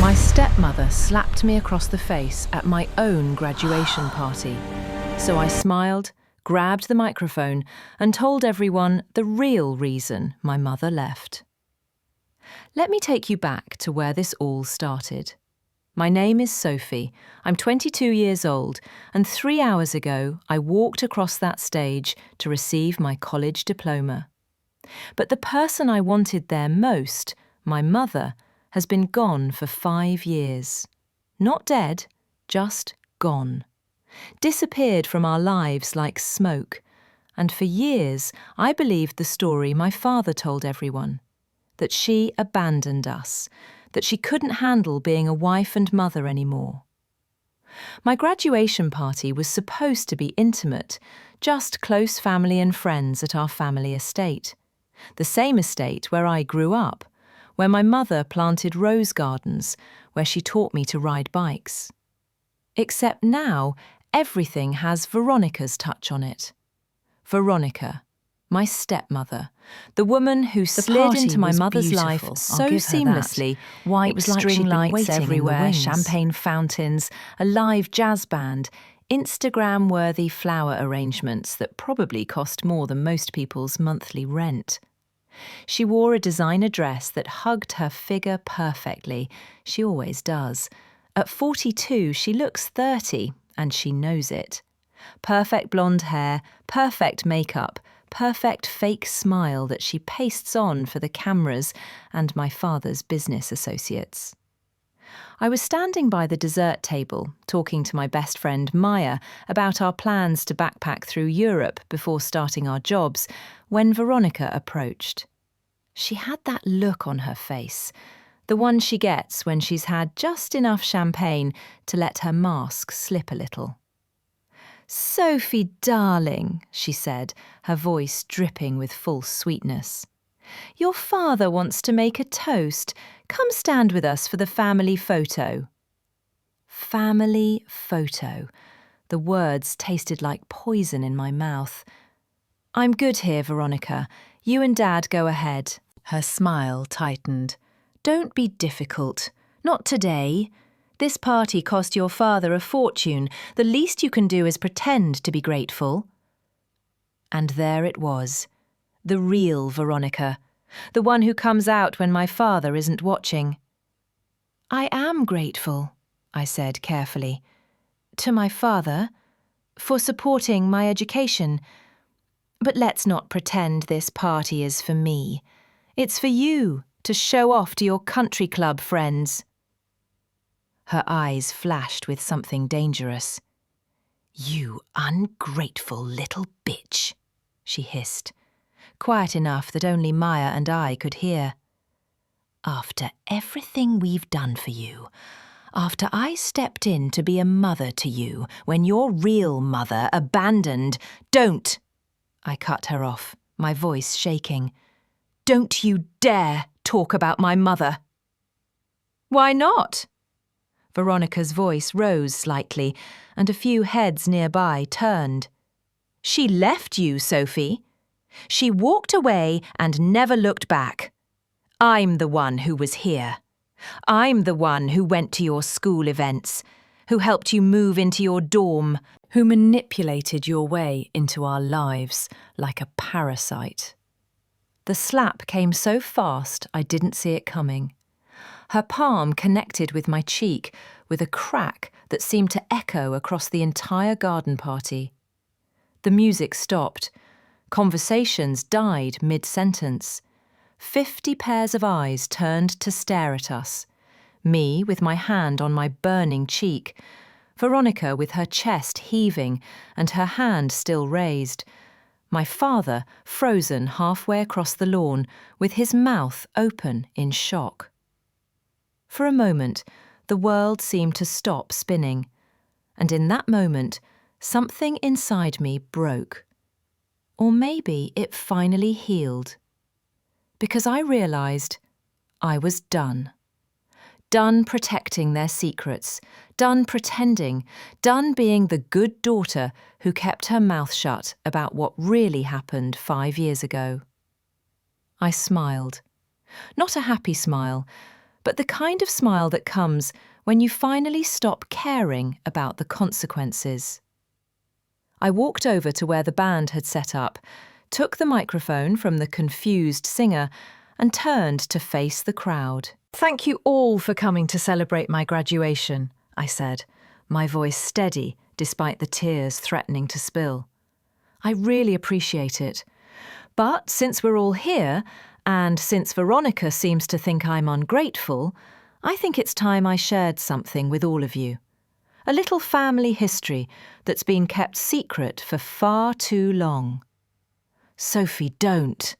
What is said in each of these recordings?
My stepmother slapped me across the face at my own graduation party. So I smiled, grabbed the microphone, and told everyone the real reason my mother left. Let me take you back to where this all started. My name is Sophie. I'm 22 years old, and 3 hours ago I walked across that stage to receive my college diploma. But the person I wanted there most, my mother, has been gone for 5 years. Not dead, just gone. Disappeared from our lives like smoke. And for years, I believed the story my father told everyone, that she abandoned us, that she couldn't handle being a wife and mother anymore. My graduation party was supposed to be intimate, just close family and friends at our family estate. The same estate where I grew up, where my mother planted rose gardens, where she taught me to ride bikes. Except now, everything has Veronica's touch on it. Veronica, my stepmother, the woman who slid into my mother's life so seamlessly. White string lights everywhere, champagne fountains, a live jazz band, Instagram-worthy flower arrangements that probably cost more than most people's monthly rent. She wore a designer dress that hugged her figure perfectly. She always does. At 42, she looks 30, and she knows it. Perfect blonde hair, perfect makeup, perfect fake smile that she pastes on for the cameras and my father's business associates. I was standing by the dessert table, talking to my best friend Maya about our plans to backpack through Europe before starting our jobs, when Veronica approached. She had that look on her face, the one she gets when she's had just enough champagne to let her mask slip a little. "Sophie, darling," she said, her voice dripping with false sweetness. "Your father wants to make a toast. Come stand with us for the family photo." Family photo. The words tasted like poison in my mouth. "I'm good here, Veronica. You and Dad go ahead." Her smile tightened. "Don't be difficult. Not today. This party cost your father a fortune. The least you can do is pretend to be grateful." And there it was. The real Veronica. The one who comes out when my father isn't watching. "I am grateful," I said carefully, "to my father, for supporting my education. But let's not pretend this party is for me. It's for you to show off to your country club friends." Her eyes flashed with something dangerous. "You ungrateful little bitch," she hissed, quiet enough that only Maya and I could hear. "After everything we've done for you, after I stepped in to be a mother to you when your real mother abandoned—" "Don't!" I cut her off, my voice shaking. "Don't you dare talk about my mother." "Why not?" Veronica's voice rose slightly, and a few heads nearby turned. "She left you, Sophie. She walked away and never looked back. I'm the one who was here. I'm the one who went to your school events, who helped you move into your dorm, who manipulated your way into our lives like a parasite." The slap came so fast I didn't see it coming. Her palm connected with my cheek with a crack that seemed to echo across the entire garden party. The music stopped. Conversations died mid-sentence. 50 pairs of eyes turned to stare at us. Me with my hand on my burning cheek. Veronica with her chest heaving and her hand still raised. My father frozen halfway across the lawn with his mouth open in shock. For a moment, the world seemed to stop spinning, and in that moment, something inside me broke. Or maybe it finally healed. Because I realized I was done. Done protecting their secrets, done pretending, done being the good daughter who kept her mouth shut about what really happened 5 years ago. I smiled. Not a happy smile, but the kind of smile that comes when you finally stop caring about the consequences. I walked over to where the band had set up, took the microphone from the confused singer, and turned to face the crowd. "Thank you all for coming to celebrate my graduation," I said, my voice steady despite the tears threatening to spill. "I really appreciate it. But since we're all here, and since Veronica seems to think I'm ungrateful, I think it's time I shared something with all of you. A little family history that's been kept secret for far too long." "Sophie, don't."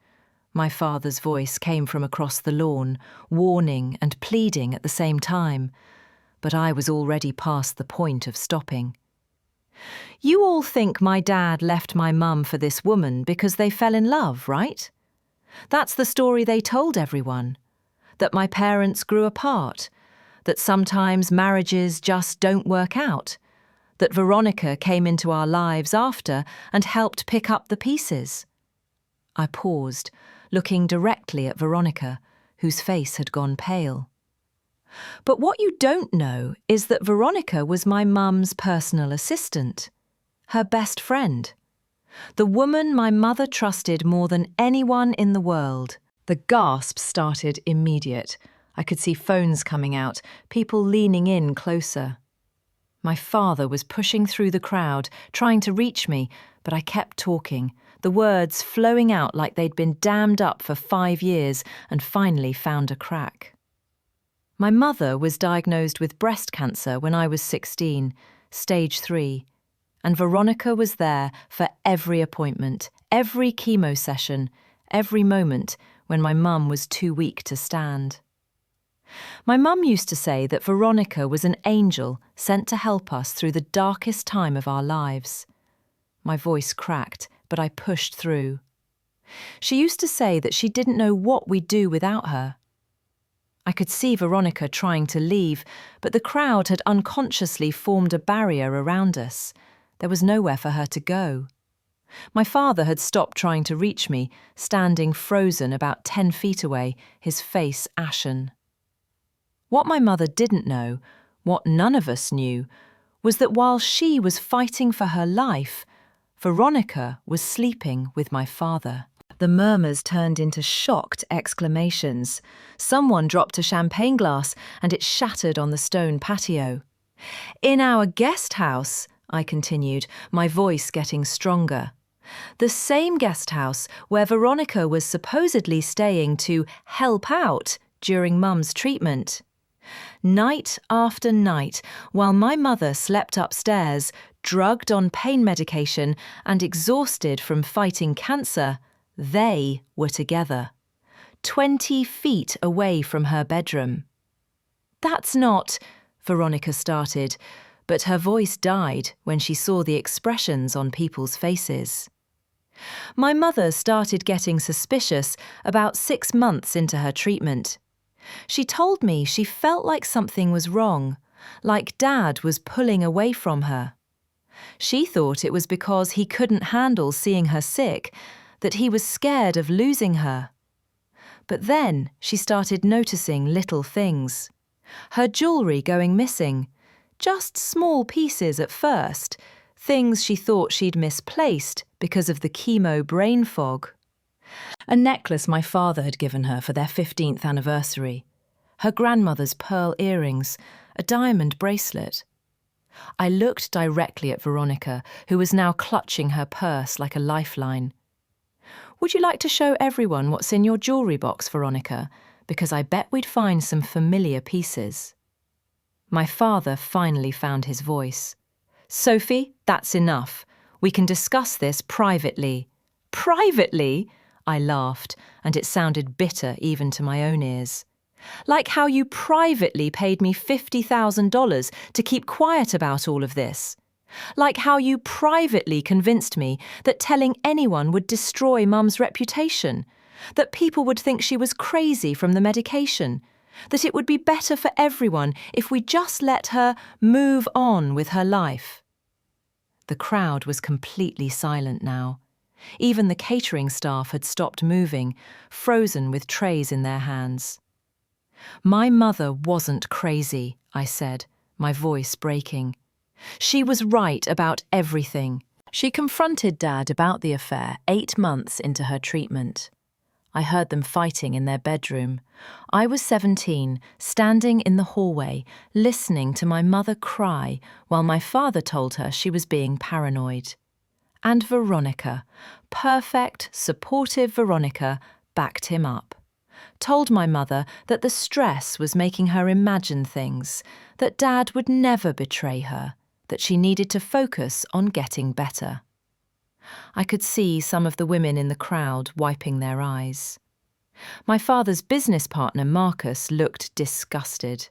My father's voice came from across the lawn, warning and pleading at the same time. But I was already past the point of stopping. "You all think my dad left my mum for this woman because they fell in love, right? That's the story they told everyone. That my parents grew apart. That sometimes marriages just don't work out. That Veronica came into our lives after and helped pick up the pieces." I paused, looking directly at Veronica, whose face had gone pale. "But what you don't know is that Veronica was my mum's personal assistant, her best friend, the woman my mother trusted more than anyone in the world." The gasps started immediate. I could see phones coming out, people leaning in closer. My father was pushing through the crowd, trying to reach me, but I kept talking, the words flowing out like they'd been dammed up for 5 years and finally found a crack. My mother was diagnosed with breast cancer when I was 16, stage 3, and Veronica was there for every appointment, every chemo session, every moment when my mum was too weak to stand. My mum used to say that Veronica was an angel sent to help us through the darkest time of our lives. My voice cracked, but I pushed through. She used to say that she didn't know what we'd do without her. I could see Veronica trying to leave, but the crowd had unconsciously formed a barrier around us. There was nowhere for her to go. My father had stopped trying to reach me, standing frozen about 10 feet away, his face ashen. What my mother didn't know, what none of us knew, was that while she was fighting for her life, Veronica was sleeping with my father. The murmurs turned into shocked exclamations. Someone dropped a champagne glass and it shattered on the stone patio. "In our guest house," I continued, my voice getting stronger. "The same guest house where Veronica was supposedly staying to help out during Mum's treatment. Night after night, while my mother slept upstairs, drugged on pain medication and exhausted from fighting cancer, they were together, 20 feet away from her bedroom." "That's not," Veronica started, but her voice died when she saw the expressions on people's faces. My mother started getting suspicious about 6 months into her treatment. She told me she felt like something was wrong, like Dad was pulling away from her. She thought it was because he couldn't handle seeing her sick, that he was scared of losing her. But then she started noticing little things. Her jewellery going missing, just small pieces at first, things she thought she'd misplaced because of the chemo brain fog. A necklace my father had given her for their 15th anniversary, her grandmother's pearl earrings, a diamond bracelet. I looked directly at Veronica, who was now clutching her purse like a lifeline. "Would you like to show everyone what's in your jewellery box, Veronica? Because I bet we'd find some familiar pieces." My father finally found his voice. "Sophie, that's enough. We can discuss this privately." "Privately?" I laughed, and it sounded bitter even to my own ears. "Like how you privately paid me $50,000 to keep quiet about all of this. Like how you privately convinced me that telling anyone would destroy Mum's reputation, that people would think she was crazy from the medication, that it would be better for everyone if we just let her move on with her life." The crowd was completely silent now. Even the catering staff had stopped moving, frozen with trays in their hands. My mother wasn't crazy, I said, my voice breaking. She was right about everything. She confronted Dad about the affair 8 months into her treatment. I heard them fighting in their bedroom. I was 17, standing in the hallway, listening to my mother cry while my father told her she was being paranoid. And Veronica, perfect, supportive Veronica, backed him up. Told my mother that the stress was making her imagine things, that Dad would never betray her, that she needed to focus on getting better. I could see some of the women in the crowd wiping their eyes. My father's business partner, Marcus, looked disgusted.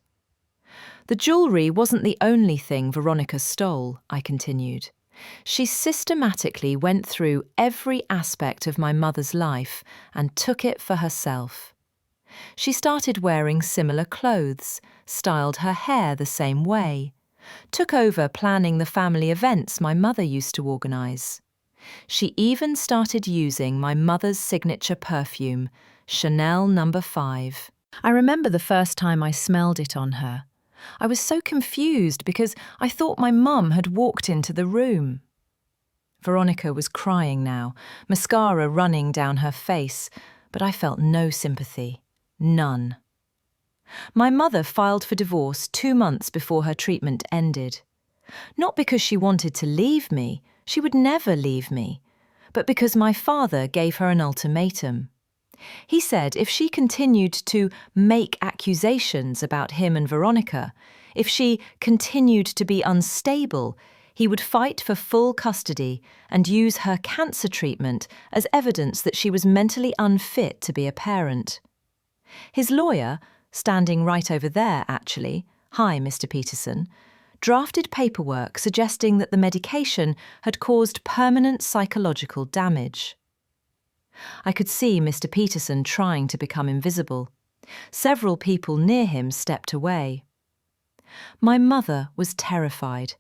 The jewellery wasn't the only thing Veronica stole, I continued. She systematically went through every aspect of my mother's life and took it for herself. She started wearing similar clothes, styled her hair the same way, took over planning the family events my mother used to organise. She even started using my mother's signature perfume, Chanel No. 5. I remember the first time I smelled it on her. I was so confused because I thought my mum had walked into the room. Veronica was crying now, mascara running down her face, but I felt no sympathy. None. My mother filed for divorce 2 months before her treatment ended. Not because she wanted to leave me, she would never leave me, but because my father gave her an ultimatum. He said if she continued to make accusations about him and Veronica, if she continued to be unstable, he would fight for full custody and use her cancer treatment as evidence that she was mentally unfit to be a parent. His lawyer, standing right over there actually, hi Mr. Peterson, drafted paperwork suggesting that the medication had caused permanent psychological damage. I could see Mr. Peterson trying to become invisible. Several people near him stepped away. My mother was terrified.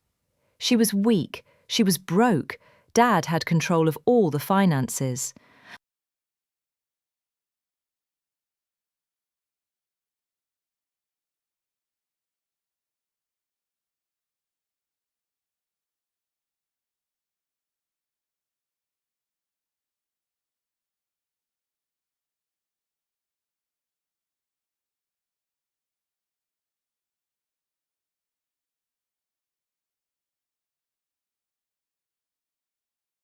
She was weak, she was broke, Dad had control of all the finances.